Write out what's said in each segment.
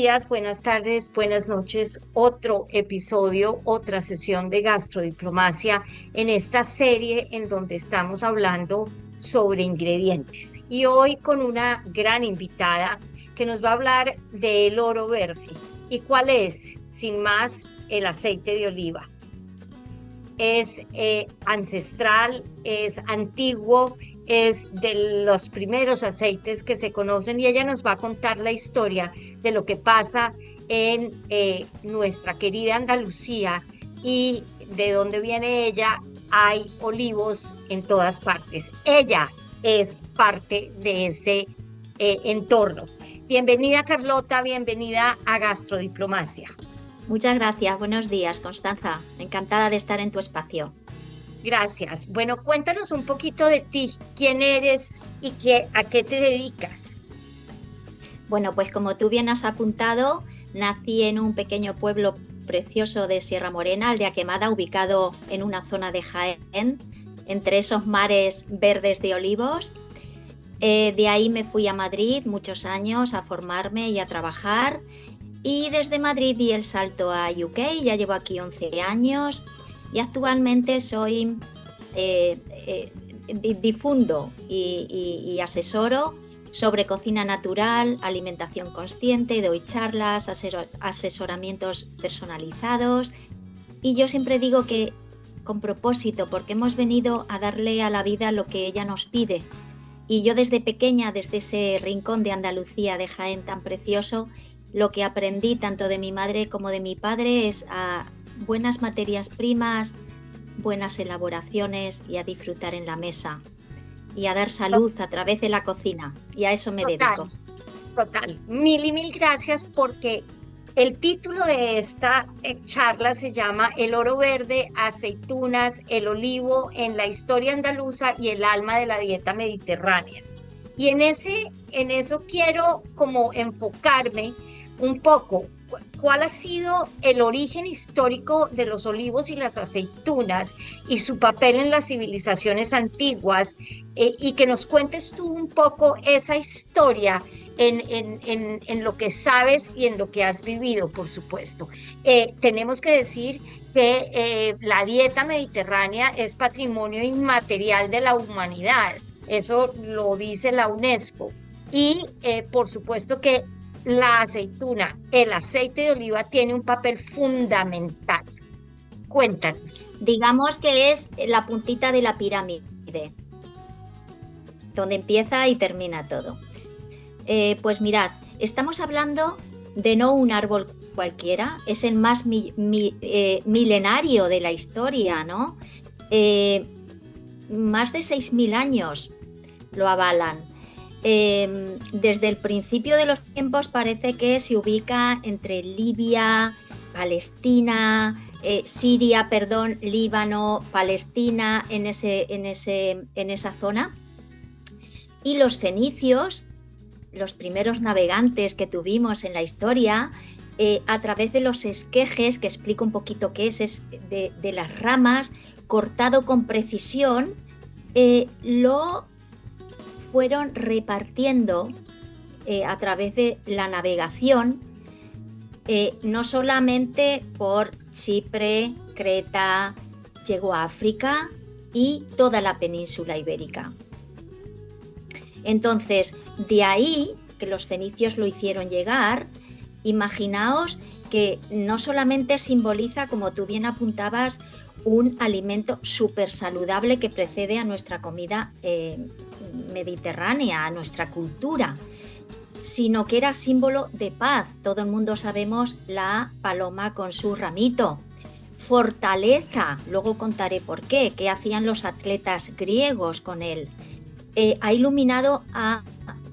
días, buenas tardes, buenas noches. Otro episodio, otra sesión de gastrodiplomacia en esta serie en donde estamos hablando sobre ingredientes. Y hoy con una gran invitada que nos va a hablar del oro verde. ¿Y cuál es? Sin más, el aceite de oliva. Es ancestral, es antiguo, es de los primeros aceites que se conocen y ella nos va a contar la historia de lo que pasa en nuestra querida Andalucía y de dónde viene ella. Hay olivos en todas partes. Ella es parte de ese entorno. Bienvenida Carlota, bienvenida a Gastrodiplomacia. Muchas gracias, buenos días, Constanza. Encantada de estar en tu espacio. Gracias. Bueno, cuéntanos un poquito de ti, quién eres y a qué te dedicas. Bueno, pues como tú bien has apuntado, nací en un pequeño pueblo precioso de Sierra Morena, Aldea Quemada, ubicado en una zona de Jaén, entre esos mares verdes de olivos. De ahí me fui a Madrid muchos años a formarme y a trabajar. Y desde Madrid di el salto a UK, ya llevo aquí 11 años y actualmente soy, difundo y asesoro sobre cocina natural, alimentación consciente, doy charlas, asesoramientos personalizados y yo siempre digo que con propósito, porque hemos venido a darle a la vida lo que ella nos pide. Y yo desde pequeña, desde ese rincón de Andalucía, de Jaén tan precioso, lo que aprendí tanto de mi madre como de mi padre es a buenas materias primas, buenas elaboraciones y a disfrutar en la mesa y a dar salud a través de la cocina, y a eso me dedico. Total, mil y mil gracias porque el título de esta charla se llama El oro verde, aceitunas, el olivo en la historia andaluza y el alma de la dieta mediterránea. Y en eso quiero como enfocarme un poco. ¿Cuál ha sido el origen histórico de los olivos y las aceitunas y su papel en las civilizaciones antiguas? Y que nos cuentes tú un poco esa historia en lo que sabes y en lo que has vivido, por supuesto. Tenemos que decir que la dieta mediterránea es patrimonio inmaterial de la humanidad. Eso lo dice la UNESCO. Y por supuesto que la aceituna, el aceite de oliva tiene un papel fundamental. Cuéntanos. Digamos que es la puntita de la pirámide, donde empieza y termina todo. Pues mirad, estamos hablando de no un árbol cualquiera, es el más milenario de la historia, ¿no? Más de 6.000 años lo avalan. Desde el principio de los tiempos parece que se ubica entre Libia, Palestina, Líbano, Palestina, en esa zona. Y los fenicios, los primeros navegantes que tuvimos en la historia, a través de los esquejes, que explico un poquito qué es de las ramas, cortado con precisión, lo fueron repartiendo a través de la navegación, no solamente por Chipre, Creta, llegó a África y toda la península ibérica. Entonces, de ahí que los fenicios lo hicieron llegar, imaginaos que no solamente simboliza, como tú bien apuntabas, un alimento súper saludable que precede a nuestra comida mediterránea, a nuestra cultura, sino que era símbolo de paz. Todo el mundo sabemos la paloma con su ramito. Fortaleza, luego contaré por qué hacían los atletas griegos con él.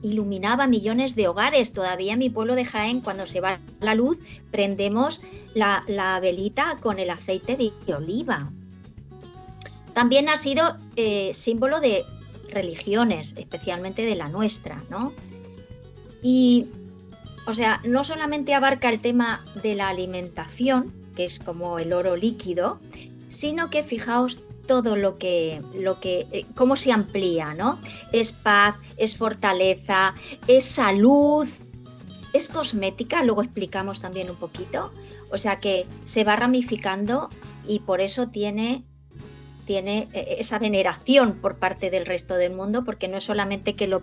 Iluminaba millones de hogares. Todavía en mi pueblo de Jaén, cuando se va la luz, prendemos la velita con el aceite de oliva. También ha sido símbolo de religiones, especialmente de la nuestra, ¿no? Y, o sea, no solamente abarca el tema de la alimentación, que es como el oro líquido, sino que fijaos todo cómo se amplía, ¿no? Es paz, es fortaleza, es salud, es cosmética, luego explicamos también un poquito, o sea que se va ramificando y por eso tiene esa veneración por parte del resto del mundo, porque no es solamente que lo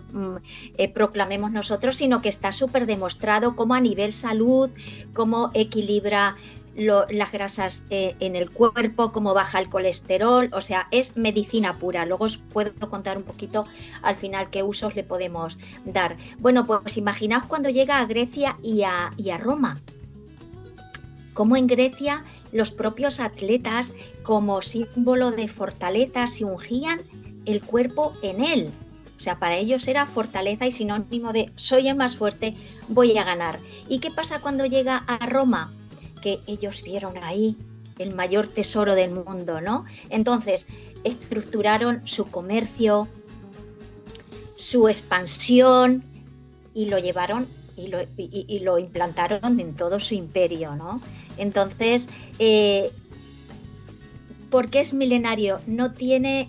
proclamemos nosotros, sino que está súper demostrado cómo a nivel salud, cómo equilibra las grasas en el cuerpo, cómo baja el colesterol, o sea, es medicina pura. Luego os puedo contar un poquito al final qué usos le podemos dar. Bueno, pues imaginaos cuando llega a Grecia y a Roma, cómo en Grecia los propios atletas, como símbolo de fortaleza, se ungían el cuerpo en él. O sea, para ellos era fortaleza y sinónimo de soy el más fuerte, voy a ganar. ¿Y qué pasa cuando llega a Roma? Que ellos vieron ahí el mayor tesoro del mundo, ¿no? Entonces, estructuraron su comercio, su expansión y lo llevaron y lo implantaron en todo su imperio, ¿no? Entonces, ¿por qué es milenario? No tiene,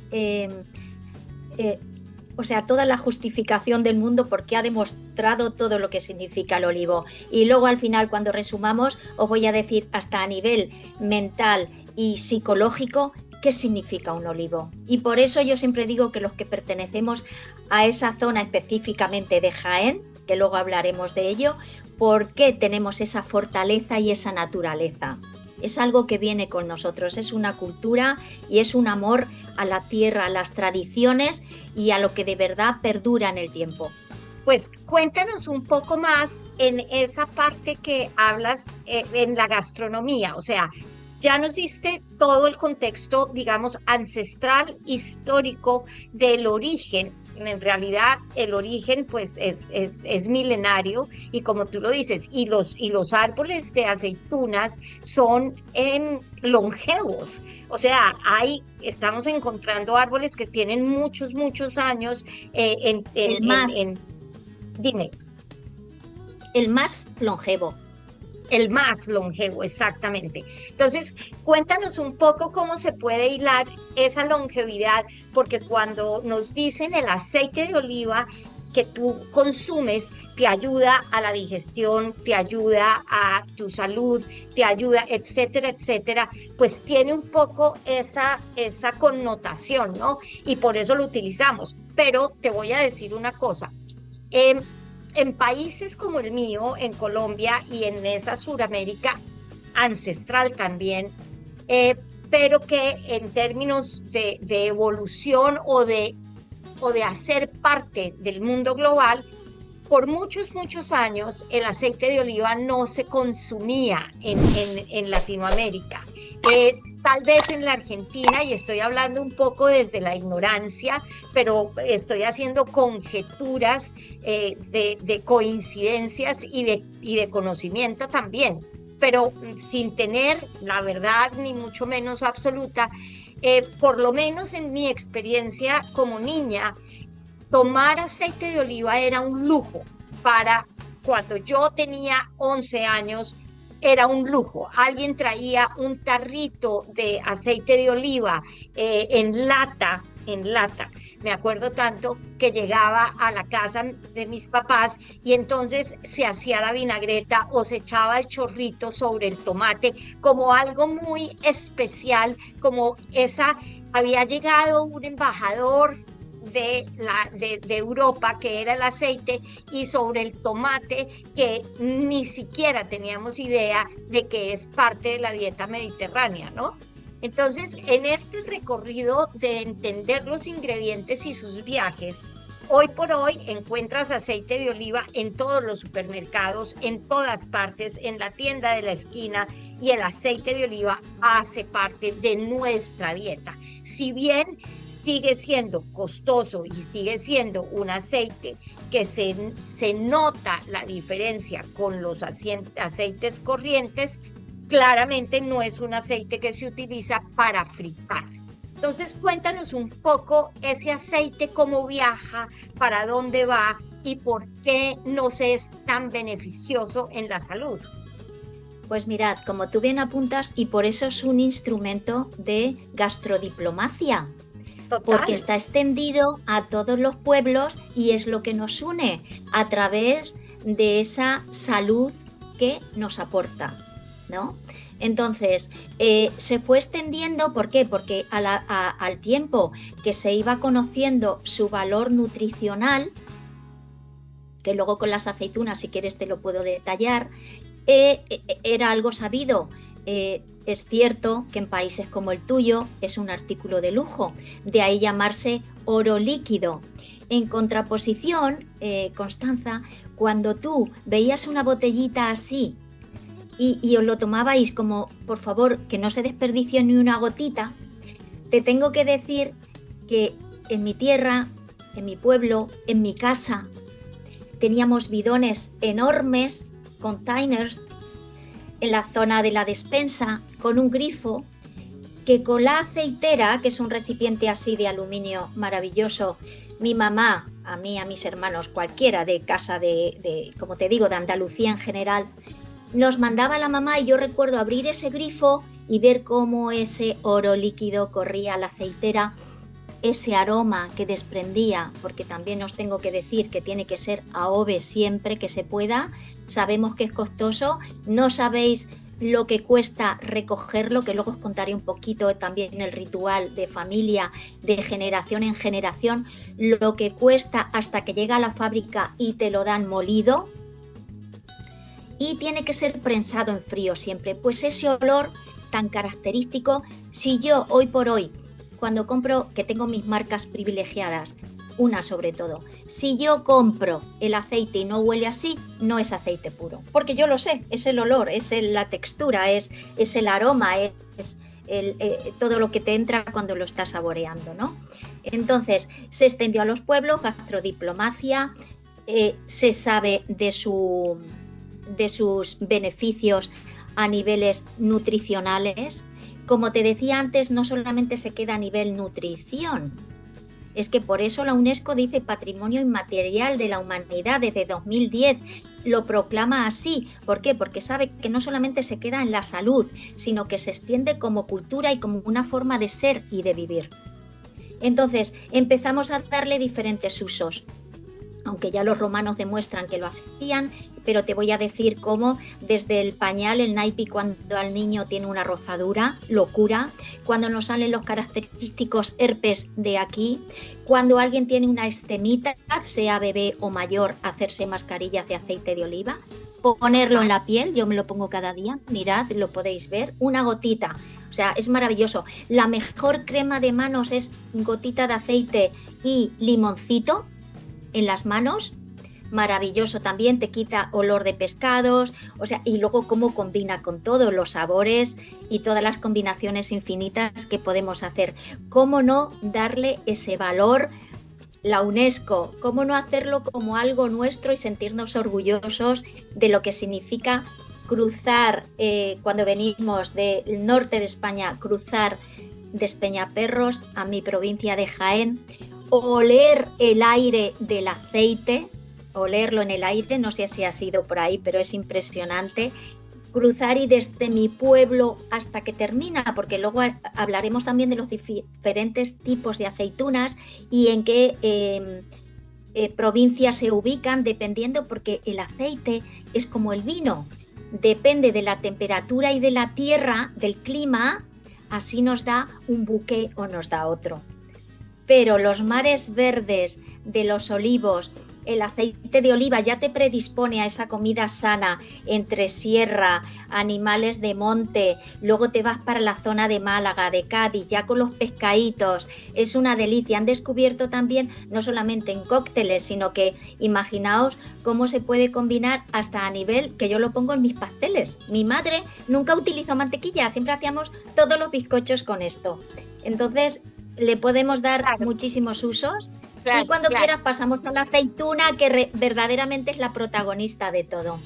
o sea, toda la justificación del mundo porque ha demostrado todo lo que significa el olivo. Y luego al final, cuando resumamos, os voy a decir hasta a nivel mental y psicológico qué significa un olivo. Y por eso yo siempre digo que los que pertenecemos a esa zona específicamente de Jaén, que luego hablaremos de ello, por qué tenemos esa fortaleza y esa naturaleza. Es algo que viene con nosotros, es una cultura y es un amor a la tierra, a las tradiciones y a lo que de verdad perdura en el tiempo. Pues cuéntanos un poco más en esa parte que hablas en la gastronomía, o sea, ya nos diste todo el contexto, digamos, ancestral, histórico del origen. En realidad el origen pues es milenario y como tú lo dices, y los árboles de aceitunas son longevos. O sea, estamos encontrando árboles que tienen muchos años dime. El más longevo. El más longevo, exactamente. Entonces, cuéntanos un poco cómo se puede hilar esa longevidad, porque cuando nos dicen el aceite de oliva que tú consumes te ayuda a la digestión, te ayuda a tu salud, te ayuda, etcétera, etcétera, pues tiene un poco esa connotación, ¿no? Y por eso lo utilizamos. Pero te voy a decir una cosa. En países como el mío, en Colombia y en esa Suramérica ancestral también, pero que en términos de evolución o de hacer parte del mundo global, por muchos años el aceite de oliva no se consumía en Latinoamérica. Tal vez en la Argentina, y estoy hablando un poco desde la ignorancia, pero estoy haciendo conjeturas de coincidencias y de conocimiento también, pero sin tener la verdad ni mucho menos absoluta. Por lo menos en mi experiencia como niña, tomar aceite de oliva era un lujo. Para cuando yo tenía 11 años, era un lujo. Alguien traía un tarrito de aceite de oliva en lata. Me acuerdo tanto que llegaba a la casa de mis papás y entonces se hacía la vinagreta o se echaba el chorrito sobre el tomate como algo muy especial, como había llegado un embajador de Europa, que era el aceite, y sobre el tomate, que ni siquiera teníamos idea de que es parte de la dieta mediterránea, ¿no? Entonces, en este recorrido de entender los ingredientes y sus viajes, hoy por hoy encuentras aceite de oliva en todos los supermercados, en todas partes, en la tienda de la esquina, y el aceite de oliva hace parte de nuestra dieta. Si bien sigue siendo costoso y sigue siendo un aceite que se nota la diferencia con los aceites corrientes, claramente no es un aceite que se utiliza para fritar. Entonces, cuéntanos un poco ese aceite, cómo viaja, para dónde va y por qué nos es tan beneficioso en la salud. Pues mirad, como tú bien apuntas, y por eso es un instrumento de gastrodiplomacia. Total. Porque está extendido a todos los pueblos y es lo que nos une a través de esa salud que nos aporta, ¿no? Entonces, se fue extendiendo, ¿por qué? Porque al tiempo que se iba conociendo su valor nutricional, que luego con las aceitunas, si quieres te lo puedo detallar, era algo sabido. Es cierto que en países como el tuyo es un artículo de lujo, de ahí llamarse oro líquido. En contraposición, Constanza, cuando tú veías una botellita así y os lo tomabais como, por favor, que no se desperdicie ni una gotita, te tengo que decir que en mi tierra, en mi pueblo, en mi casa, teníamos bidones enormes, containers, en la zona de la despensa, con un grifo, que con la aceitera, que es un recipiente así de aluminio maravilloso, mi mamá, a mí, a mis hermanos, cualquiera de casa como te digo, de Andalucía en general, nos mandaba la mamá, y yo recuerdo abrir ese grifo y ver cómo ese oro líquido corría a la aceitera, ese aroma que desprendía, porque también os tengo que decir que tiene que ser AOVE siempre que se pueda. Sabemos que es costoso, no sabéis lo que cuesta recogerlo, que luego os contaré un poquito también el ritual de familia, de generación en generación, lo que cuesta hasta que llega a la fábrica y te lo dan molido. Y tiene que ser prensado en frío siempre, pues ese olor tan característico. Si yo hoy por hoy, cuando compro, que tengo mis marcas privilegiadas, una sobre todo, si yo compro el aceite y no huele así, no es aceite puro, porque yo lo sé, es el olor, es la textura, es el aroma, es todo lo que te entra cuando lo estás saboreando, ¿no? Entonces, se extendió a los pueblos, gastrodiplomacia, se sabe de sus beneficios a niveles nutricionales. Como te decía antes, no solamente se queda a nivel nutrición, es que por eso la UNESCO dice Patrimonio Inmaterial de la Humanidad desde 2010, lo proclama así. ¿Por qué? Porque sabe que no solamente se queda en la salud, sino que se extiende como cultura y como una forma de ser y de vivir. Entonces, empezamos a darle diferentes usos, aunque ya los romanos demuestran que lo hacían, pero te voy a decir cómo desde el pañal, el naipe, cuando al niño tiene una rozadura, lo cura, cuando nos salen los característicos herpes de aquí, cuando alguien tiene una estemita, sea bebé o mayor, hacerse mascarillas de aceite de oliva, ponerlo en la piel, yo me lo pongo cada día, mirad, lo podéis ver, una gotita, o sea, es maravilloso. La mejor crema de manos es gotita de aceite y limoncito en las manos, maravilloso también, te quita olor de pescados, o sea, y luego cómo combina con todos los sabores y todas las combinaciones infinitas que podemos hacer. ¿Cómo no darle ese valor? La UNESCO, ¿cómo no hacerlo como algo nuestro y sentirnos orgullosos de lo que significa cruzar, cuando venimos del norte de España, cruzar Despeñaperros a mi provincia de Jaén, oler el aire del aceite, olerlo en el aire, no sé si ha sido por ahí, pero es impresionante, cruzar y desde mi pueblo hasta que termina, porque luego hablaremos también de los diferentes tipos de aceitunas y en qué provincias se ubican, dependiendo, porque el aceite es como el vino, depende de la temperatura y de la tierra, del clima, así nos da un buque o nos da otro. Pero los mares verdes de los olivos, el aceite de oliva ya te predispone a esa comida sana entre sierra, animales de monte, luego te vas para la zona de Málaga, de Cádiz, ya con los pescaditos, es una delicia. Han descubierto también, no solamente en cócteles, sino que imaginaos cómo se puede combinar hasta a nivel que yo lo pongo en mis pasteles. Mi madre nunca utilizó mantequilla, siempre hacíamos todos los bizcochos con esto. Entonces, le podemos dar muchísimos usos. Y cuando quieras pasamos a la aceituna, que verdaderamente es la protagonista de todo.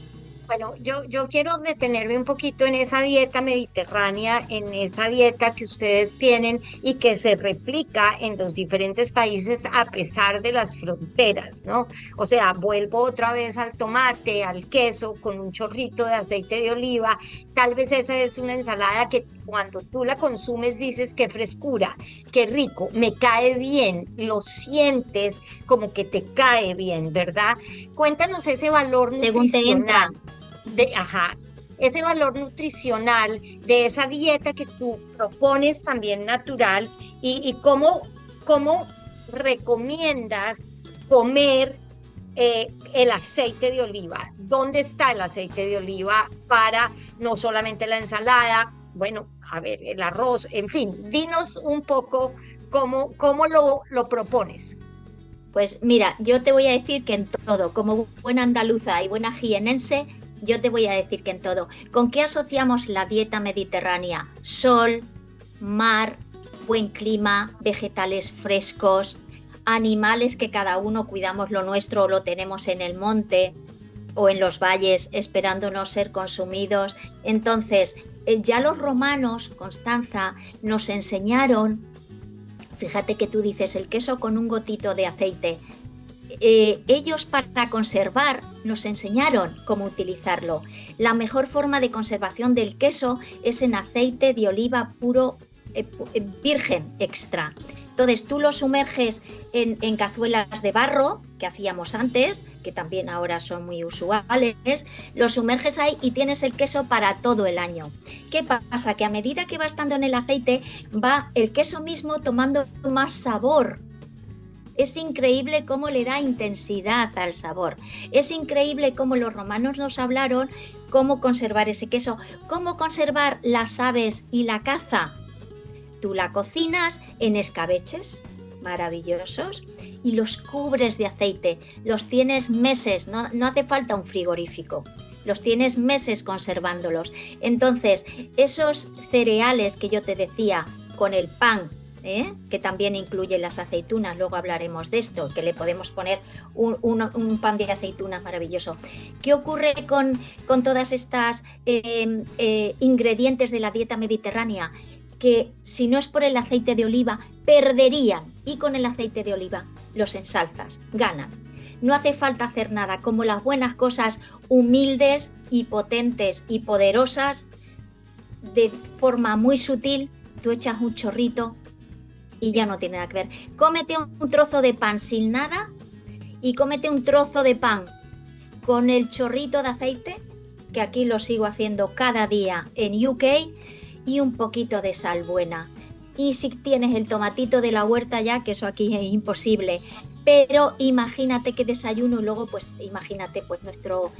Bueno, yo quiero detenerme un poquito en esa dieta mediterránea, en esa dieta que ustedes tienen y que se replica en los diferentes países a pesar de las fronteras, ¿no? O sea, vuelvo otra vez al tomate, al queso, con un chorrito de aceite de oliva. Tal vez esa es una ensalada que cuando tú la consumes dices qué frescura, qué rico, me cae bien, lo sientes como que te cae bien, ¿verdad? Cuéntanos ese valor Según te nutricional entra. ajá, ese valor nutricional de esa dieta que tú propones también natural y cómo recomiendas comer el aceite de oliva. ¿Dónde está el aceite de oliva para no solamente la ensalada? Bueno, a ver, el arroz, en fin, dinos un poco cómo lo propones. Pues mira, yo te voy a decir que en todo, como buena andaluza y buena jienense, yo te voy a decir que en todo. ¿Con qué asociamos la dieta mediterránea? Sol, mar, buen clima, vegetales frescos, animales que cada uno cuidamos lo nuestro o lo tenemos en el monte o en los valles esperando no ser consumidos. Entonces, ya los romanos, Constanza, nos enseñaron. Fíjate que tú dices el queso con un gotito de aceite. Ellos para conservar nos enseñaron cómo utilizarlo. La mejor forma de conservación del queso es en aceite de oliva puro, virgen extra. Entonces tú lo sumerges en cazuelas de barro, que hacíamos antes, que también ahora son muy usuales, lo sumerges ahí y tienes el queso para todo el año. ¿Qué pasa? Que a medida que va estando en el aceite, va el queso mismo tomando más sabor. Es increíble cómo le da intensidad al sabor. Es increíble cómo los romanos nos hablaron cómo conservar ese queso, cómo conservar las aves y la caza. Tú la cocinas en escabeches maravillosos y los cubres de aceite. Los tienes meses, no hace falta un frigorífico. Los tienes meses conservándolos. Entonces, esos cereales que yo te decía con el pan, que también incluye las aceitunas, luego hablaremos de esto, que le podemos poner un pan de aceitunas maravilloso. ¿Qué ocurre con todas estas ingredientes de la dieta mediterránea? Que si no es por el aceite de oliva, perderían, y con el aceite de oliva los ensalzas, ganan. No hace falta hacer nada, como las buenas cosas humildes y potentes y poderosas, de forma muy sutil, tú echas un chorrito y ya no tiene nada que ver. Cómete un trozo de pan sin nada y cómete un trozo de pan con el chorrito de aceite, que aquí lo sigo haciendo cada día en UK, y un poquito de sal buena. Y si tienes el tomatito de la huerta ya, que eso aquí es imposible, pero imagínate que desayuno y luego pues imagínate pues nuestro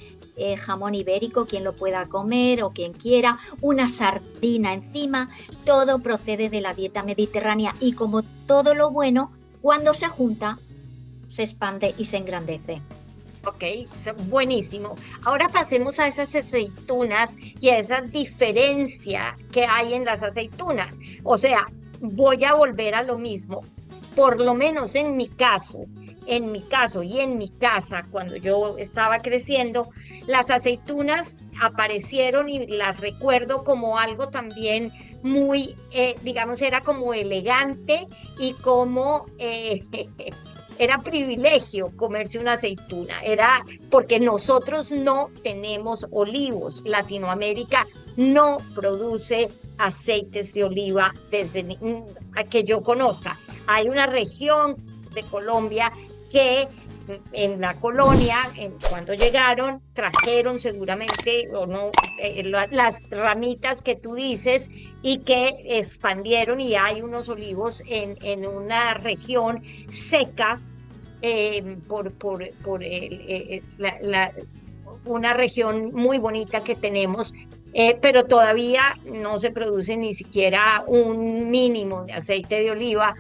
jamón ibérico, quien lo pueda comer o quien quiera, una sardina encima, todo procede de la dieta mediterránea y como todo lo bueno, cuando se junta, se expande y se engrandece. Ok, buenísimo. Ahora pasemos a esas aceitunas y a esa diferencia que hay en las aceitunas. O sea, voy a volver a lo mismo. Por lo menos en mi caso y en mi casa, cuando yo estaba creciendo, las aceitunas aparecieron y las recuerdo como algo también muy, digamos, era como elegante y como era privilegio comerse una aceituna, era porque nosotros no tenemos olivos. Latinoamérica no produce aceites de oliva desde que yo conozca. Hay una región de Colombia que en la colonia, cuando llegaron, trajeron seguramente o no las ramitas que tú dices y que expandieron y hay unos olivos en una región seca una región muy bonita que tenemos, pero todavía no se produce ni siquiera un mínimo de aceite de oliva,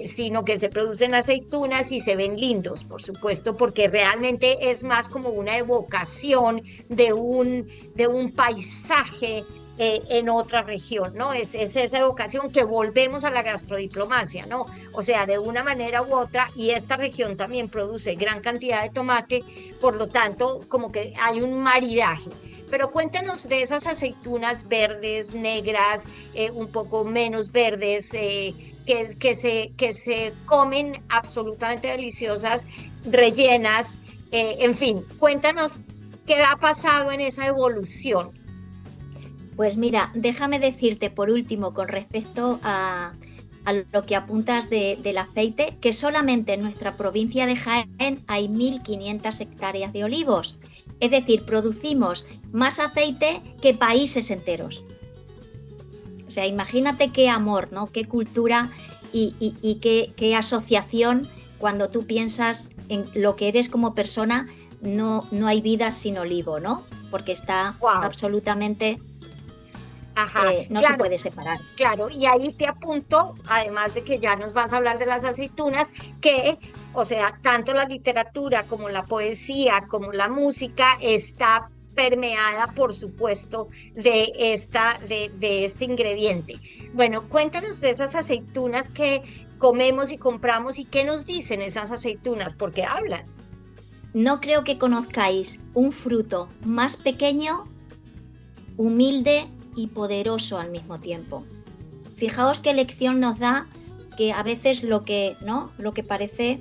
sino que se producen aceitunas y se ven lindos, por supuesto, porque realmente es más como una evocación de un paisaje en otra región, ¿no? Es esa evocación que volvemos a la gastrodiplomacia, ¿no? O sea, de una manera u otra, y esta región también produce gran cantidad de tomate, por lo tanto, como que hay un maridaje. Pero cuéntanos de esas aceitunas verdes, negras, un poco menos verdes, que se comen absolutamente deliciosas, rellenas, en fin, cuéntanos qué ha pasado en esa evolución. Pues mira, déjame decirte por último con respecto a lo que apuntas del aceite, que solamente en nuestra provincia de Jaén hay 1.500 hectáreas de olivos. Es decir, producimos más aceite que países enteros. O sea, imagínate qué amor, ¿no? Qué cultura y qué asociación cuando tú piensas en lo que eres como persona. No hay vida sin olivo, ¿no? Porque está absolutamente... Ajá, no claro, se puede separar. claro, y ahí te apunto, además de que ya nos vas a hablar de las aceitunas, que, o sea, tanto la literatura como la poesía, como la música está permeada, por supuesto, de este ingrediente. Bueno, cuéntanos de esas aceitunas que comemos y compramos y qué nos dicen esas aceitunas, porque hablan. No creo que conozcáis un fruto más pequeño, humilde y poderoso al mismo tiempo. Fijaos qué lección nos da, que a veces lo que parece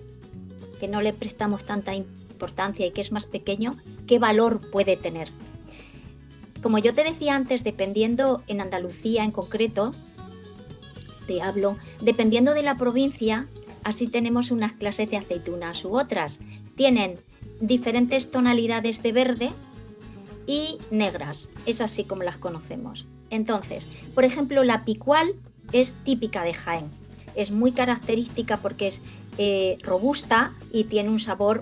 que no le prestamos tanta importancia y que es más pequeño, qué valor puede tener. Como yo te decía antes, dependiendo en Andalucía en concreto, te hablo, dependiendo de la provincia, así tenemos unas clases de aceitunas u otras. Tienen diferentes tonalidades de verde y negras, es así como las conocemos. Entonces, por ejemplo, la picual es típica de Jaén, es muy característica porque es robusta y tiene un sabor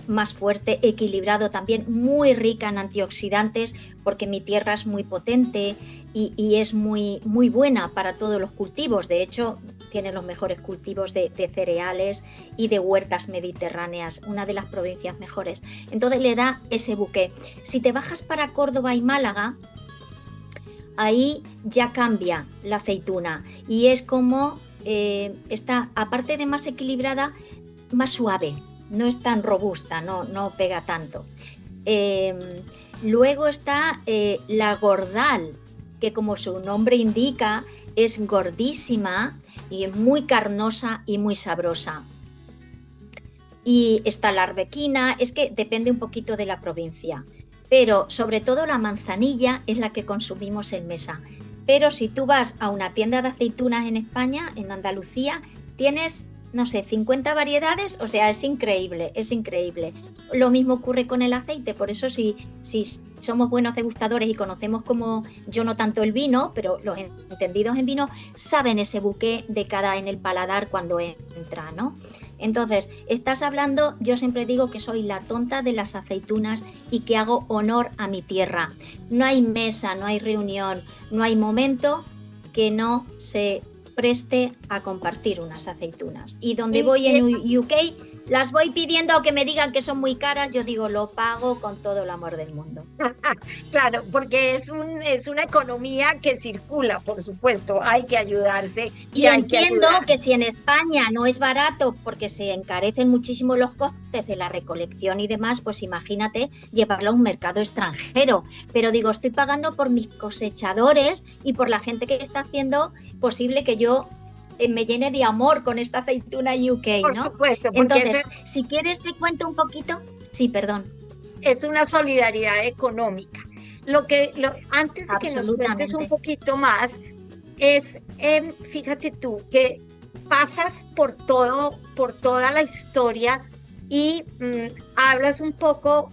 más fuerte, equilibrado también, muy rica en antioxidantes porque mi tierra es muy potente y es muy, muy buena para todos los cultivos. De hecho, tiene los mejores cultivos de cereales y de huertas mediterráneas, una de las provincias mejores. Entonces le da ese buque. Si te bajas para Córdoba y Málaga, ahí ya cambia la aceituna y es como está, aparte de más equilibrada, más suave. No es tan robusta, no pega tanto. Luego está la gordal, que como su nombre indica, es gordísima y es muy carnosa y muy sabrosa. Y está la arbequina, es que depende un poquito de la provincia, pero sobre todo la manzanilla es la que consumimos en mesa. Pero si tú vas a una tienda de aceitunas en España, en Andalucía, tienes, no sé, 50 variedades, o sea, es increíble, es increíble. Lo mismo ocurre con el aceite, por eso si somos buenos degustadores y conocemos como yo no tanto el vino, pero los entendidos en vino saben ese buque de cada en el paladar cuando entra, ¿no? Entonces, estás hablando, yo siempre digo que soy la tonta de las aceitunas y que hago honor a mi tierra. No hay mesa, no hay reunión, no hay momento que no se preste a compartir unas aceitunas. Y donde voy en UK, las voy pidiendo, aunque me digan que son muy caras, yo digo, lo pago con todo el amor del mundo. Claro, porque es una economía que circula, por supuesto, hay que ayudarse y hay que entiendo ayudar. que si en España no es barato porque se encarecen muchísimo los costes de la recolección y demás, pues imagínate llevarlo a un mercado extranjero. Pero digo, estoy pagando por mis cosechadores y por la gente que está haciendo posible que yo me llene de amor con esta aceituna UK, ¿no? Por supuesto, porque entonces, si quieres te cuento un poquito. Sí, perdón. Es una solidaridad económica. Antes de que nos cuentes un poquito más, es, fíjate tú, que pasas por toda la historia y hablas un poco,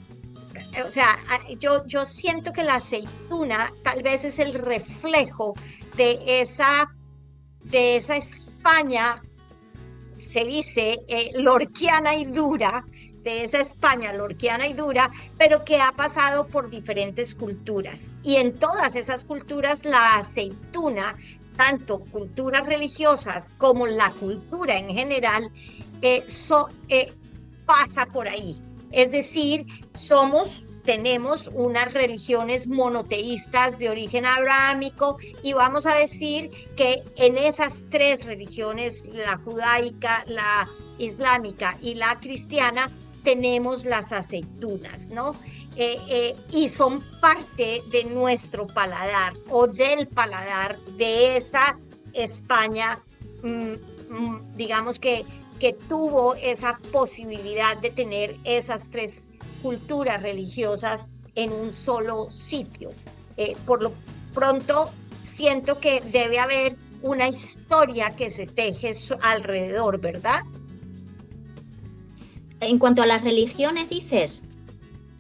o sea, yo siento que la aceituna tal vez es el reflejo de esa España, se dice, lorquiana y dura, de esa España lorquiana y dura, pero que ha pasado por diferentes culturas. Y en todas esas culturas la aceituna, tanto culturas religiosas como la cultura en general, pasa por ahí. Es decir, somos tenemos unas religiones monoteístas de origen abrahámico y vamos a decir que en esas tres religiones, la judaica, la islámica y la cristiana, tenemos las aceitunas, ¿no? Y son parte de nuestro paladar o del paladar de esa España, digamos que tuvo esa posibilidad de tener esas tres culturas religiosas en un solo sitio. Por lo pronto, siento que debe haber una historia que se teje alrededor, ¿verdad? En cuanto a las religiones, dices.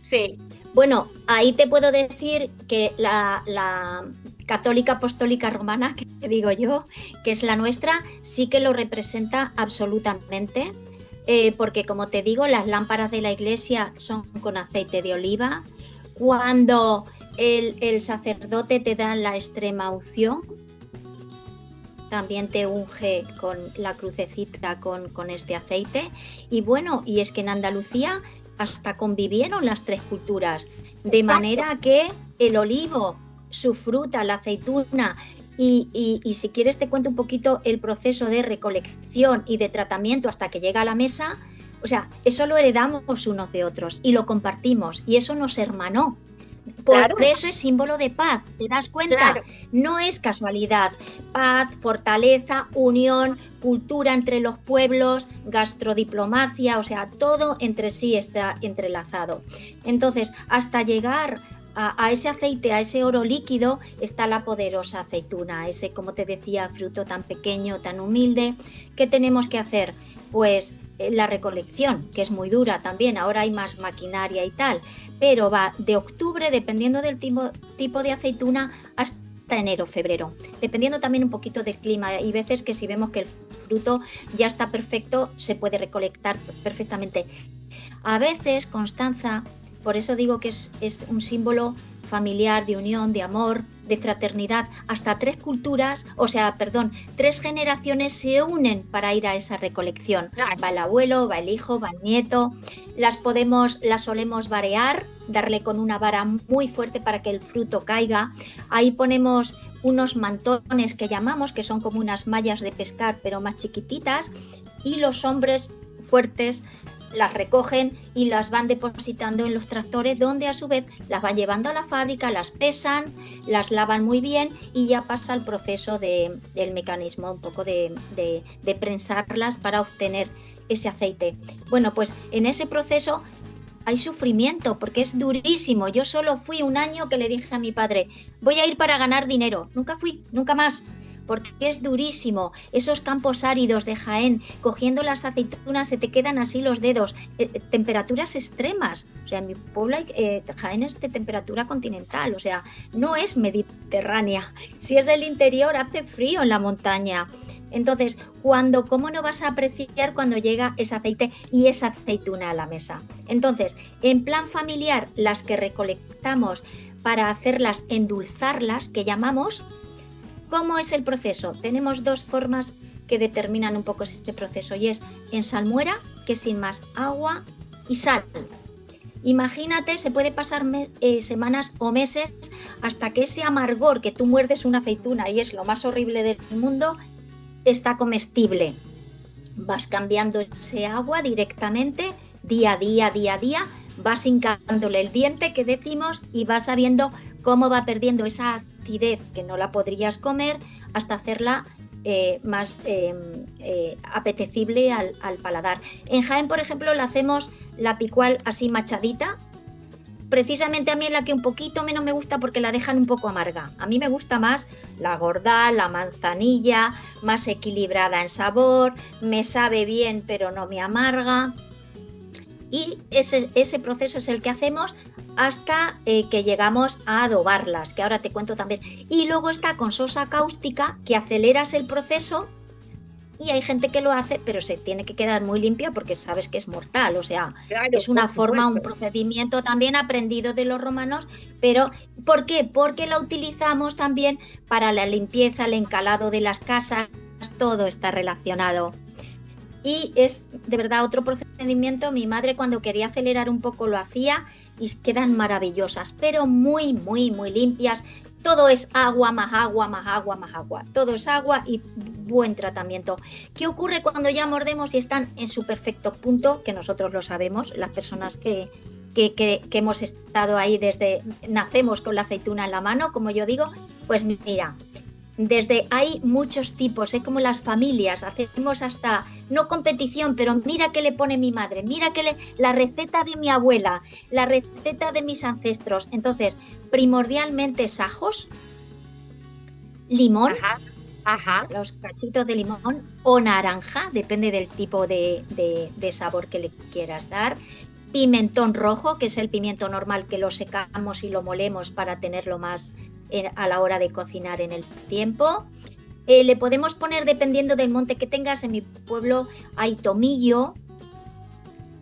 Sí. Bueno, ahí te puedo decir que la católica apostólica romana, que digo yo, que es la nuestra, sí que lo representa absolutamente, porque como te digo, las lámparas de la iglesia son con aceite de oliva. Cuando el sacerdote te da la extrema unción, también te unge con la crucecita con este aceite. Y bueno, y es que en Andalucía hasta convivieron las tres culturas, de manera que el olivo, su fruta, la aceituna, y si quieres te cuento un poquito el proceso de recolección y de tratamiento hasta que llega a la mesa. O sea, eso lo heredamos unos de otros y lo compartimos, y eso nos hermanó. Por eso es símbolo de paz, ¿te das cuenta? Claro. No es casualidad. Paz, fortaleza, unión, cultura entre los pueblos, gastrodiplomacia, o sea, todo entre sí está entrelazado. Entonces, hasta llegar a ese aceite, a ese oro líquido, está la poderosa aceituna, ese, como te decía, fruto tan pequeño, tan humilde. ¿Qué tenemos que hacer? Pues la recolección, que es muy dura también, ahora hay más maquinaria y tal, pero va de octubre, dependiendo del tipo de aceituna, hasta enero, febrero, dependiendo también un poquito del clima. Hay veces que si vemos que el fruto ya está perfecto, se puede recolectar perfectamente. A veces, Constanza, por eso digo que es un símbolo familiar, de unión, de amor, de fraternidad. Hasta tres generaciones se unen para ir a esa recolección. Va el abuelo, va el hijo, va el nieto. Las solemos varear, darle con una vara muy fuerte para que el fruto caiga. Ahí ponemos unos mantones que llamamos, que son como unas mallas de pescar, pero más chiquititas, y los hombres fuertes las recogen y las van depositando en los tractores, donde a su vez las van llevando a la fábrica, las pesan, las lavan muy bien y ya pasa el proceso del mecanismo un poco de prensarlas para obtener ese aceite. Bueno, pues en ese proceso hay sufrimiento porque es durísimo. Yo solo fui un año que le dije a mi padre, voy a ir para ganar dinero. Nunca fui, nunca más, porque es durísimo. Esos campos áridos de Jaén, cogiendo las aceitunas se te quedan así los dedos. Temperaturas extremas. O sea, en mi pueblo Jaén es de temperatura continental, o sea, no es mediterránea. Si es el interior, hace frío en la montaña. Entonces, ¿cómo no vas a apreciar cuando llega ese aceite y esa aceituna a la mesa? Entonces, en plan familiar, las que recolectamos para hacerlas, endulzarlas, que llamamos. ¿Cómo es el proceso? Tenemos dos formas que determinan un poco este proceso, y es en salmuera, que es sin más agua y sal. Imagínate, se puede pasar semanas o meses hasta que ese amargor, que tú muerdes una aceituna y es lo más horrible del mundo, está comestible. Vas cambiando ese agua directamente, día a día, vas hincándole el diente, que decimos, y vas sabiendo cómo va perdiendo esa acidez, que no la podrías comer, hasta hacerla más apetecible al paladar. En Jaén, por ejemplo, la hacemos la picual así machadita. Precisamente a mí es la que un poquito menos me gusta porque la dejan un poco amarga. A mí me gusta más la gordal, la manzanilla, más equilibrada en sabor, me sabe bien pero no me amarga. Y ese proceso es el que hacemos hasta que llegamos a adobarlas, que ahora te cuento también. Y luego está con sosa cáustica, que aceleras el proceso, y hay gente que lo hace, pero se tiene que quedar muy limpia porque sabes que es mortal. O sea, claro, es una forma, un procedimiento también aprendido de los romanos. Pero ¿por qué? Porque la utilizamos también para la limpieza, el encalado de las casas, todo está relacionado. Y es de verdad otro procedimiento. Mi madre, cuando quería acelerar un poco, lo hacía, y quedan maravillosas, pero muy, muy, muy limpias. Todo es agua, más agua, más agua, más agua. Todo es agua y buen tratamiento. ¿Qué ocurre cuando ya mordemos y están en su perfecto punto? Que nosotros lo sabemos, las personas que hemos estado ahí desde nacemos con la aceituna en la mano, como yo digo. Pues mira, desde hay muchos tipos, como las familias, hacemos hasta, no competición, pero mira qué le pone mi madre, mira la receta de mi abuela, la receta de mis ancestros. Entonces, primordialmente es ajos, limón, los cachitos de limón o naranja, depende del tipo de sabor que le quieras dar. Pimentón rojo, que es el pimiento normal, que lo secamos y lo molemos para tenerlo más a la hora de cocinar en el tiempo. Le podemos poner, dependiendo del monte que tengas, en mi pueblo hay tomillo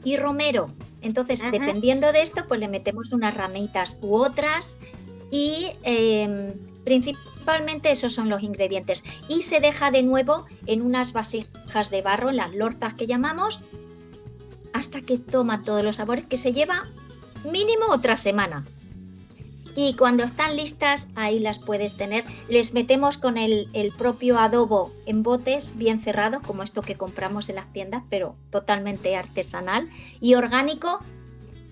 y romero. Entonces, dependiendo de esto, pues le metemos unas ramitas u otras y principalmente esos son los ingredientes. Y se deja de nuevo en unas vasijas de barro, las lorzas que llamamos, hasta que toma todos los sabores, que se lleva mínimo otra semana. Y cuando están listas, ahí las puedes tener. Les metemos con el propio adobo en botes bien cerrados, como esto que compramos en las tiendas, pero totalmente artesanal y orgánico.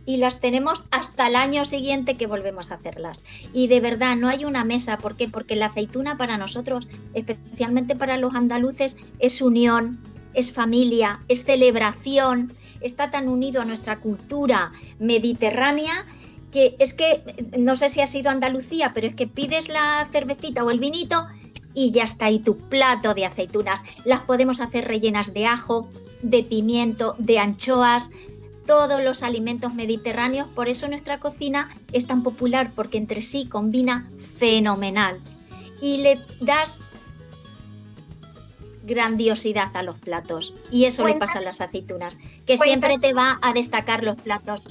Y las tenemos hasta el año siguiente que volvemos a hacerlas. Y de verdad, no hay una mesa. ¿Por qué? Porque la aceituna para nosotros, especialmente para los andaluces, es unión, es familia, es celebración. Está tan unido a nuestra cultura mediterránea que es que, no sé si has ido a Andalucía, pero es que pides la cervecita o el vinito y ya está ahí tu plato de aceitunas. Las podemos hacer rellenas de ajo, de pimiento, de anchoas, todos los alimentos mediterráneos. Por eso nuestra cocina es tan popular, porque entre sí combina fenomenal y le das grandiosidad a los platos. Y eso le pasa a las aceitunas, que siempre te va a destacar los platos.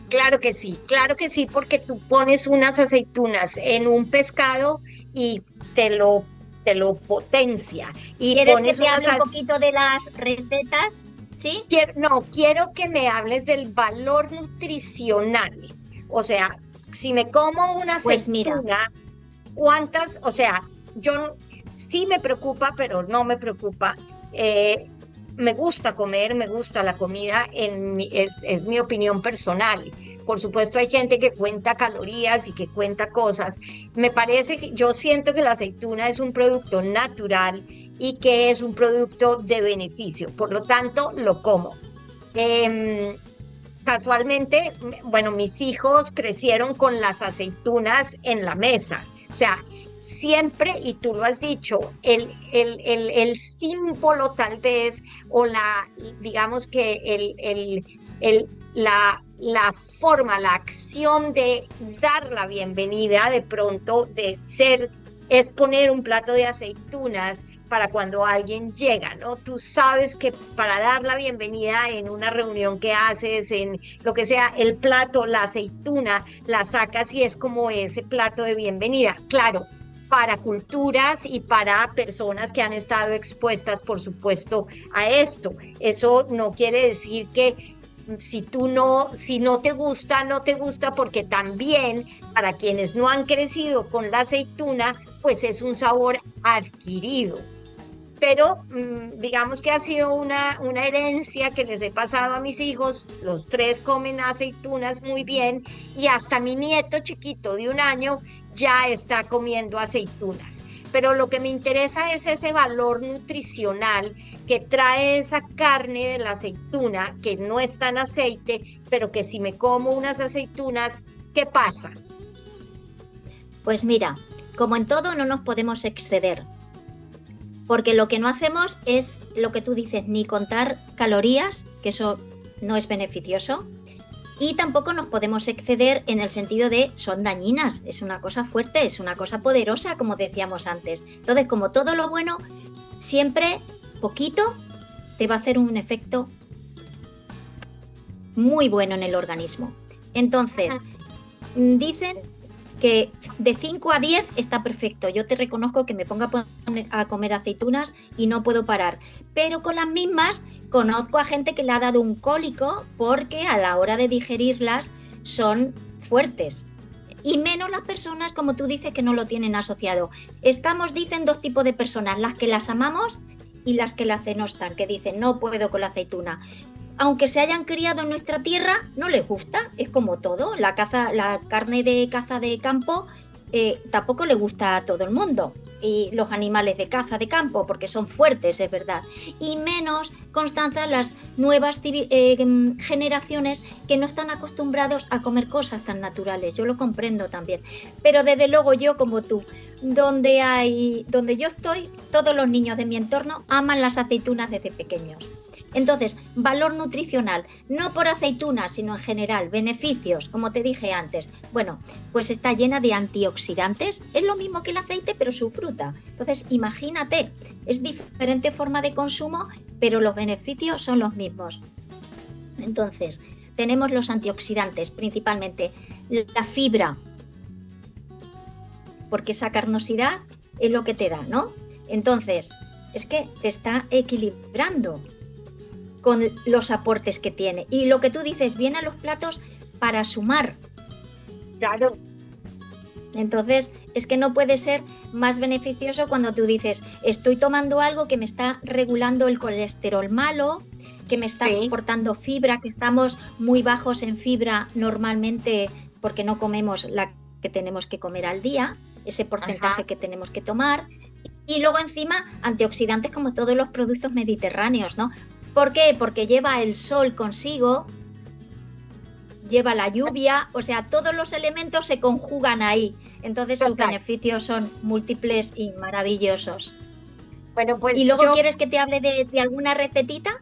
Claro que sí, porque tú pones unas aceitunas en un pescado y te lo potencia. Y ¿quieres pones que te hable un poquito de las recetas? ¿Sí? Quiero que me hables del valor nutricional. O sea, si me como una aceituna, pues mira, ¿cuántas? O sea, yo sí me preocupa, pero no me preocupa. Me gusta comer, me gusta la comida, es mi opinión personal. Por supuesto, hay gente que cuenta calorías y que cuenta cosas. Me parece que yo siento que la aceituna es un producto natural y que es un producto de beneficio. Por lo tanto, lo como. Casualmente, bueno, mis hijos crecieron con las aceitunas en la mesa. O sea, siempre, y tú lo has dicho, el símbolo tal vez, o digamos que la forma, la acción de dar la bienvenida de pronto, es poner un plato de aceitunas para cuando alguien llega, ¿no? Tú sabes que para dar la bienvenida en una reunión que haces, en lo que sea, el plato, la aceituna, la sacas y es como ese plato de bienvenida. Claro, para culturas y para personas que han estado expuestas, por supuesto, a esto. Eso no quiere decir que si no te gusta, no te gusta, porque también para quienes no han crecido con la aceituna, pues es un sabor adquirido. Pero digamos que ha sido una herencia que les he pasado a mis hijos. Los tres comen aceitunas muy bien y hasta mi nieto chiquito de 1 año ya está comiendo aceitunas. Pero lo que me interesa es ese valor nutricional que trae esa carne de la aceituna, que no está en aceite, pero que si me como unas aceitunas, ¿qué pasa? Pues mira, como en todo no nos podemos exceder, porque lo que no hacemos es lo que tú dices, ni contar calorías, que eso no es beneficioso, y tampoco nos podemos exceder en el sentido de son dañinas, es una cosa fuerte, es una cosa poderosa, como decíamos antes. Entonces, como todo lo bueno, siempre poquito te va a hacer un efecto muy bueno en el organismo. Entonces, dicen que de 5 a 10 está perfecto. Yo te reconozco que me ponga a comer aceitunas y no puedo parar, pero con las mismas conozco a gente que le ha dado un cólico porque a la hora de digerirlas son fuertes. Y menos las personas, como tú dices, que no lo tienen asociado. Dicen dos tipos de personas, las que las amamos y las que las denostan, que dicen, no puedo con la aceituna. Aunque se hayan criado en nuestra tierra, no les gusta, es como todo. La carne de caza de campo tampoco le gusta a todo el mundo. Y los animales de caza de campo, porque son fuertes, es verdad. Y menos, Constanza, las nuevas generaciones que no están acostumbrados a comer cosas tan naturales. Yo lo comprendo también. Pero desde luego yo, como tú, donde yo estoy, todos los niños de mi entorno aman las aceitunas desde pequeños. Entonces, valor nutricional, no por aceitunas, sino en general, beneficios, como te dije antes. Bueno, pues está llena de antioxidantes, es lo mismo que el aceite, pero su fruta. Entonces, imagínate, es diferente forma de consumo, pero los beneficios son los mismos. Entonces, tenemos los antioxidantes, principalmente la fibra, porque esa carnosidad es lo que te da, ¿no? Entonces, es que te está equilibrando con los aportes que tiene. Y lo que tú dices, viene a los platos para sumar. Claro. Entonces, es que no puede ser más beneficioso cuando tú dices, estoy tomando algo que me está regulando el colesterol malo, que me está aportando fibra, que estamos muy bajos en fibra normalmente porque no comemos la que tenemos que comer al día, ese porcentaje que tenemos que tomar. Y luego encima, antioxidantes como todos los productos mediterráneos, ¿no? ¿Por qué? Porque lleva el sol consigo, lleva la lluvia, o sea, todos los elementos se conjugan ahí. Entonces sus beneficios son múltiples y maravillosos. Bueno, pues ¿y luego quieres que te hable de alguna recetita?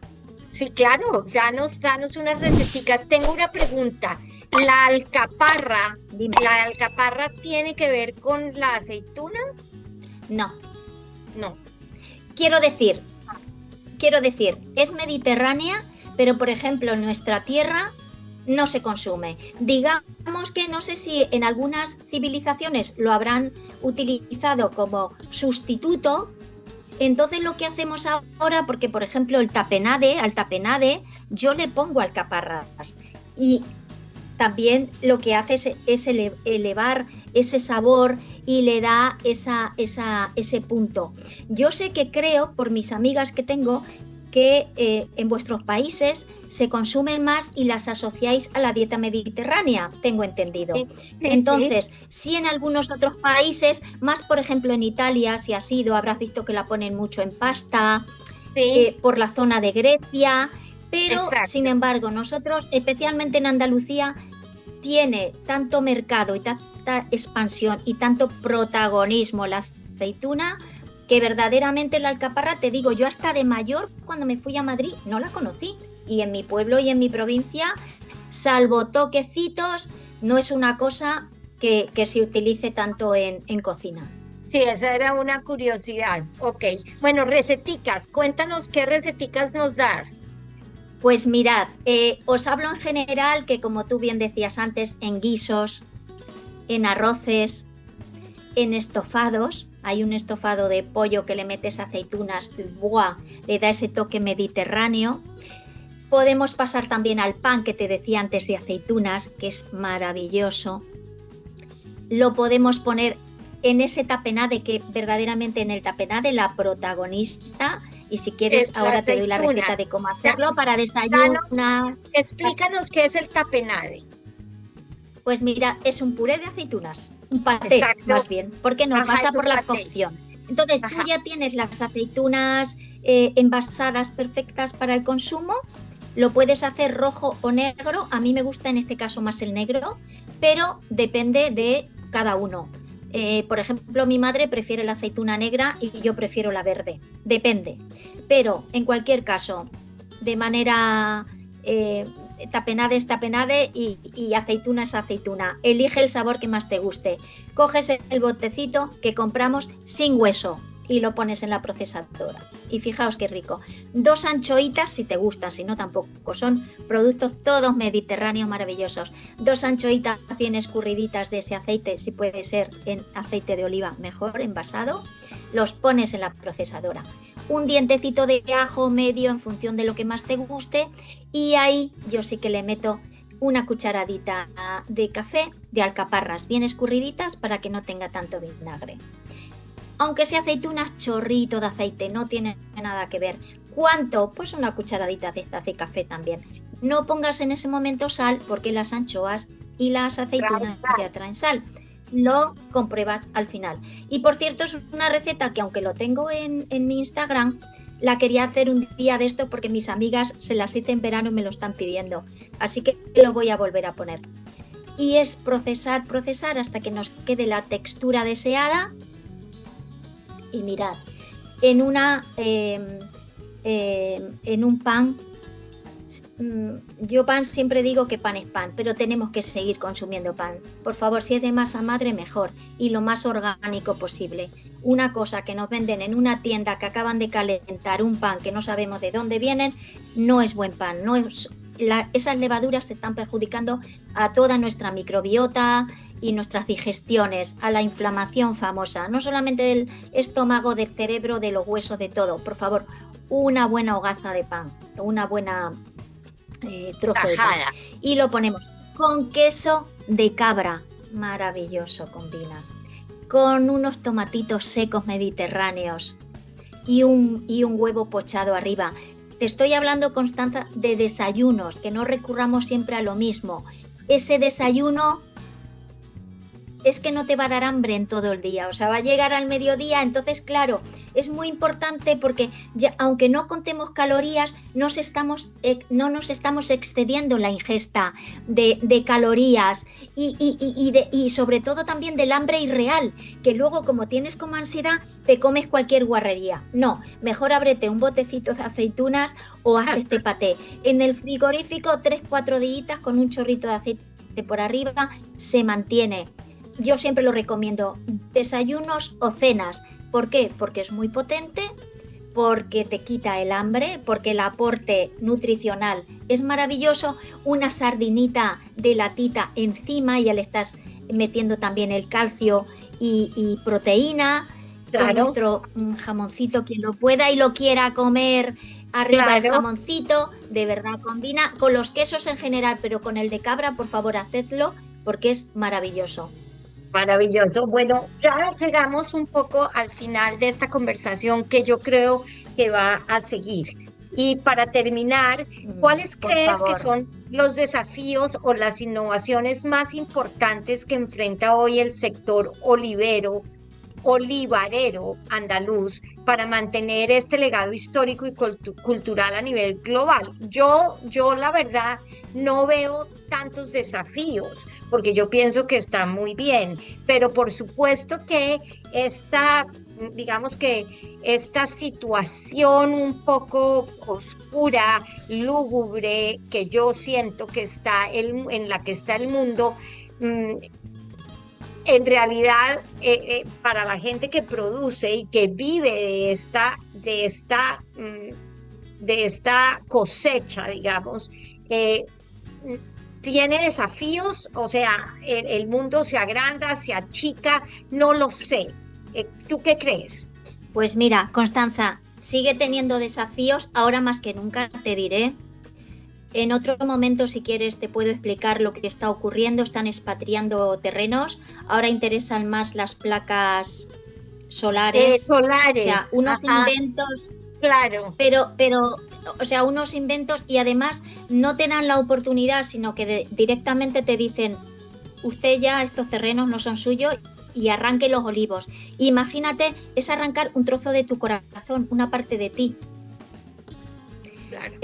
Sí, claro, danos unas receticas. Tengo una pregunta. ¿La alcaparra, Dime. ¿La alcaparra tiene que ver con la aceituna? No. Quiero decir, es mediterránea, pero por ejemplo en nuestra tierra no se consume. Digamos que no sé si en algunas civilizaciones lo habrán utilizado como sustituto. Entonces lo que hacemos ahora, porque por ejemplo al tapenade, yo le pongo alcaparras y también lo que hace es elevar ese sabor y le da ese punto. Yo sé que creo, por mis amigas que tengo, que en vuestros países se consumen más y las asociáis a la dieta mediterránea, tengo entendido. Entonces, sí en algunos otros países, más por ejemplo en Italia, si has ido, habrás visto que la ponen mucho en pasta, por la zona de Grecia, pero sin embargo nosotros, especialmente en Andalucía, tiene tanto mercado y tanta expansión y tanto protagonismo la aceituna, que verdaderamente la alcaparra, te digo, yo hasta de mayor, cuando me fui a Madrid, no la conocí. Y en mi pueblo y en mi provincia, salvo toquecitos, no es una cosa que se utilice tanto en cocina. Sí, esa era una curiosidad. Ok, bueno, receticas, cuéntanos qué receticas nos das. Pues mirad, os hablo en general que, como tú bien decías antes, en guisos, en arroces, en estofados. Hay un estofado de pollo que le metes aceitunas, ¡buah!, le da ese toque mediterráneo. Podemos pasar también al pan que te decía antes de aceitunas, que es maravilloso. Lo podemos poner en ese tapenade, que verdaderamente en el tapenade la protagonista, y si quieres ahora te doy la receta de cómo hacerlo para desayunar. Explícanos qué es el tapenade. Pues mira, es un puré de aceitunas, un paté más bien, porque nos pasa por la cocción. Entonces tú ya tienes las aceitunas envasadas perfectas para el consumo. Lo puedes hacer rojo o negro, a mí me gusta en este caso más el negro, pero depende de cada uno. Por ejemplo, mi madre prefiere la aceituna negra y yo prefiero la verde, depende. Pero en cualquier caso, de manera tapenade es tapenade y aceituna es aceituna. Elige el sabor que más te guste. Coges el botecito que compramos sin hueso y lo pones en la procesadora. Y fijaos qué rico. 2 anchoitas si te gustan, si no tampoco. Son productos todos mediterráneos maravillosos. 2 anchoitas bien escurriditas de ese aceite, si puede ser en aceite de oliva, mejor, envasado. Los pones en la procesadora. Un dientecito de ajo medio en función de lo que más te guste. Y ahí yo sí que le meto una cucharadita de café de alcaparras bien escurriditas para que no tenga tanto vinagre. Aunque sea aceitunas, chorrito de aceite, no tiene nada que ver. ¿Cuánto? Pues una cucharadita de esta de café también. No pongas en ese momento sal porque las anchoas y las aceitunas ya traen sal. Lo compruebas al final. Y por cierto, es una receta que aunque lo tengo en mi Instagram, la quería hacer un día de esto porque mis amigas se las hice en verano y me lo están pidiendo. Así que lo voy a volver a poner. Y es procesar hasta que nos quede la textura deseada. Y mirad, en un pan, yo pan siempre digo que pan es pan, pero tenemos que seguir consumiendo pan. Por favor, si es de masa madre, mejor y lo más orgánico posible. Una cosa que nos venden en una tienda que acaban de calentar un pan que no sabemos de dónde vienen, no es buen pan. Esas levaduras se están perjudicando a toda nuestra microbiota y nuestras digestiones, a la inflamación famosa, no solamente del estómago, del cerebro, de los huesos, de todo. Por favor, una buena hogaza de pan, una buena trozo de pan. Y lo ponemos con queso de cabra, maravilloso combina, con unos tomatitos secos mediterráneos y un huevo pochado arriba. Te estoy hablando, Constanza, de desayunos, que no recurramos siempre a lo mismo. Ese desayuno es que no te va a dar hambre en todo el día, o sea, va a llegar al mediodía, entonces claro, es muy importante porque ya, aunque no contemos calorías, no nos estamos excediendo en la ingesta de calorías y sobre todo también del hambre irreal, que luego como tienes como ansiedad te comes cualquier guarrería. No, mejor ábrete un botecito de aceitunas o haz este paté. En el frigorífico 3-4 días con un chorrito de aceite por arriba se mantiene. Yo siempre lo recomiendo, desayunos o cenas. ¿Por qué? Porque es muy potente, porque te quita el hambre, porque el aporte nutricional es maravilloso. Una sardinita de latita encima, ya le estás metiendo también el calcio y proteína. Claro. Con nuestro jamoncito, quien lo pueda y lo quiera comer, arriba claro. El jamoncito, de verdad combina con los quesos en general, pero con el de cabra, por favor, hacedlo, porque es maravilloso. Maravilloso. Bueno, ya llegamos un poco al final de esta conversación que yo creo que va a seguir. Y para terminar, ¿cuáles crees que son los desafíos o las innovaciones más importantes que enfrenta hoy el sector olivarero andaluz para mantener este legado histórico y cultural a nivel global? Yo la verdad no veo tantos desafíos porque yo pienso que está muy bien, pero por supuesto que digamos que esta situación un poco oscura, lúgubre, que yo siento que en la que está el mundo, en realidad, para la gente que produce y que vive de esta cosecha, digamos, tiene desafíos, o sea, el mundo se agranda, se achica, no lo sé. ¿Tú qué crees? Pues mira, Constanza, sigue teniendo desafíos, ahora más que nunca, te diré. En otro momento, si quieres, te puedo explicar lo que está ocurriendo. Están expatriando terrenos. Ahora interesan más las placas solares. Solares. O sea, unos inventos. Claro. Pero, o sea, unos inventos y además no te dan la oportunidad, sino que directamente te dicen, usted ya estos terrenos no son suyos y arranque los olivos. Imagínate, es arrancar un trozo de tu corazón, una parte de ti. Claro.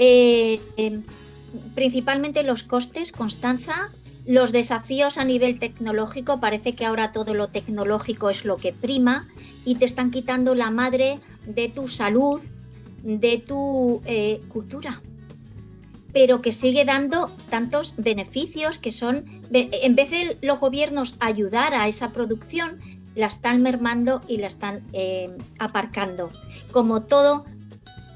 Principalmente los costes, Constanza, los desafíos a nivel tecnológico, parece que ahora todo lo tecnológico es lo que prima y te están quitando la madre de tu salud, de tu cultura, pero que sigue dando tantos beneficios que son, en vez de los gobiernos ayudar a esa producción, la están mermando y la están aparcando, como todo.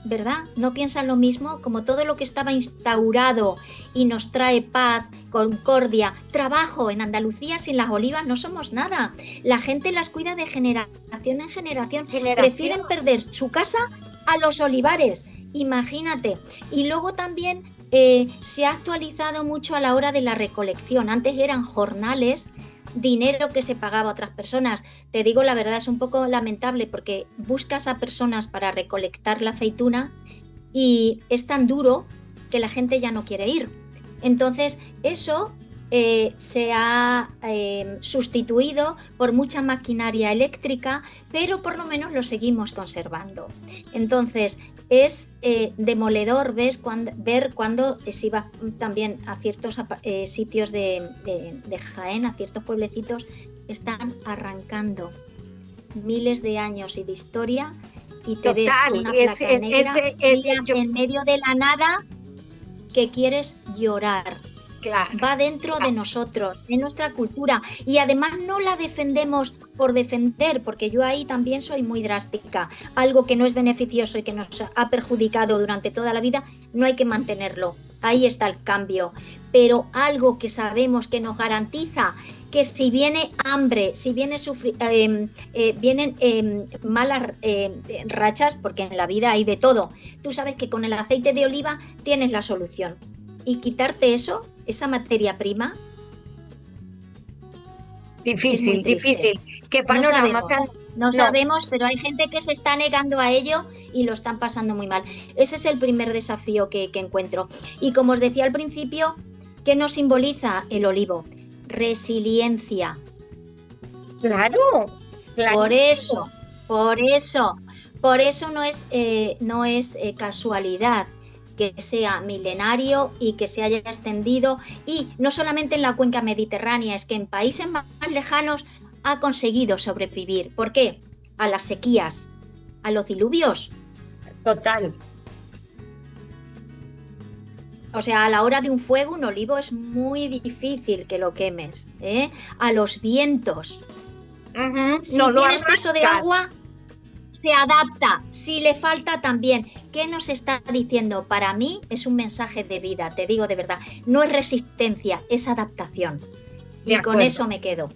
¿Verdad? ¿No piensan lo mismo? Como todo lo que estaba instaurado y nos trae paz, concordia, trabajo. En Andalucía sin las olivas no somos nada. La gente las cuida de generación en generación. Prefieren perder su casa a los olivares. Imagínate. Y luego también se ha actualizado mucho a la hora de la recolección. Antes eran jornales, dinero que se pagaba a otras personas. Te digo la verdad, es un poco lamentable porque buscas a personas para recolectar la aceituna y es tan duro que la gente ya no quiere ir. Entonces, eso se ha sustituido por mucha maquinaria eléctrica, pero por lo menos lo seguimos conservando. Entonces, es demoledor ver cuando se iba también a ciertos sitios de Jaén, a ciertos pueblecitos, están arrancando miles de años y de historia y te ves una placa negra en medio de la nada que quieres llorar. Claro, va dentro de nosotros, de nuestra cultura, y además no la defendemos por defender, porque yo ahí también soy muy drástica. Algo que no es beneficioso y que nos ha perjudicado durante toda la vida, no hay que mantenerlo. Ahí está el cambio. Pero algo que sabemos que nos garantiza que si viene hambre, si viene vienen malas rachas, porque en la vida hay de todo, tú sabes que con el aceite de oliva tienes la solución. Y quitarte eso, esa materia prima. Difícil. ¿Qué panorama no sabemos, pero hay gente que se está negando a ello y lo están pasando muy mal. Ese es el primer desafío que encuentro. Y como os decía al principio, ¿qué nos simboliza el olivo? Resiliencia. Claro. Por eso no es casualidad que sea milenario y que se haya extendido, y no solamente en la cuenca mediterránea, es que en países más lejanos ha conseguido sobrevivir. ¿Por qué? A las sequías, a los diluvios. Total. O sea, a la hora de un fuego, un olivo es muy difícil que lo quemes, ¿eh? A los vientos. Si tiene exceso de agua, se adapta. Si le falta, también. ¿Qué nos está diciendo? Para mí es un mensaje de vida, te digo de verdad. No es resistencia, es adaptación. Y con eso me quedo.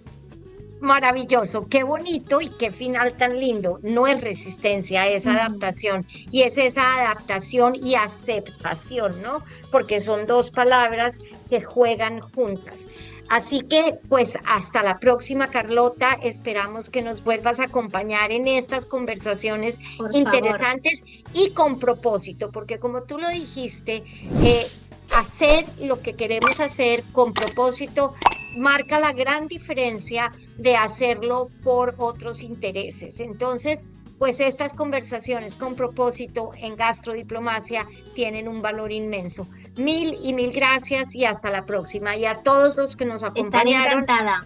Maravilloso, qué bonito y qué final tan lindo. No es resistencia, es adaptación. Y es esa adaptación y aceptación, ¿no? Porque son dos palabras que juegan juntas. Así que, pues, hasta la próxima, Carlota. Esperamos que nos vuelvas a acompañar en estas conversaciones interesantes y con propósito, porque como tú lo dijiste, hacer lo que queremos hacer con propósito marca la gran diferencia de hacerlo por otros intereses. Entonces, pues estas conversaciones con propósito en gastrodiplomacia tienen un valor inmenso. Mil y mil gracias y hasta la próxima. Y a todos los que nos acompañaron. Estaré encantada.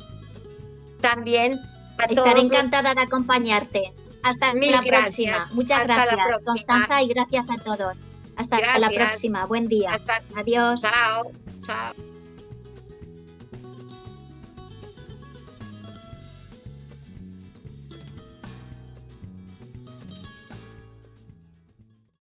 También a todos. Estaré encantada de acompañarte. Hasta la próxima. Muchas gracias, Constanza, y gracias a todos. Hasta la próxima. Buen día. Adiós. Chao. Chao.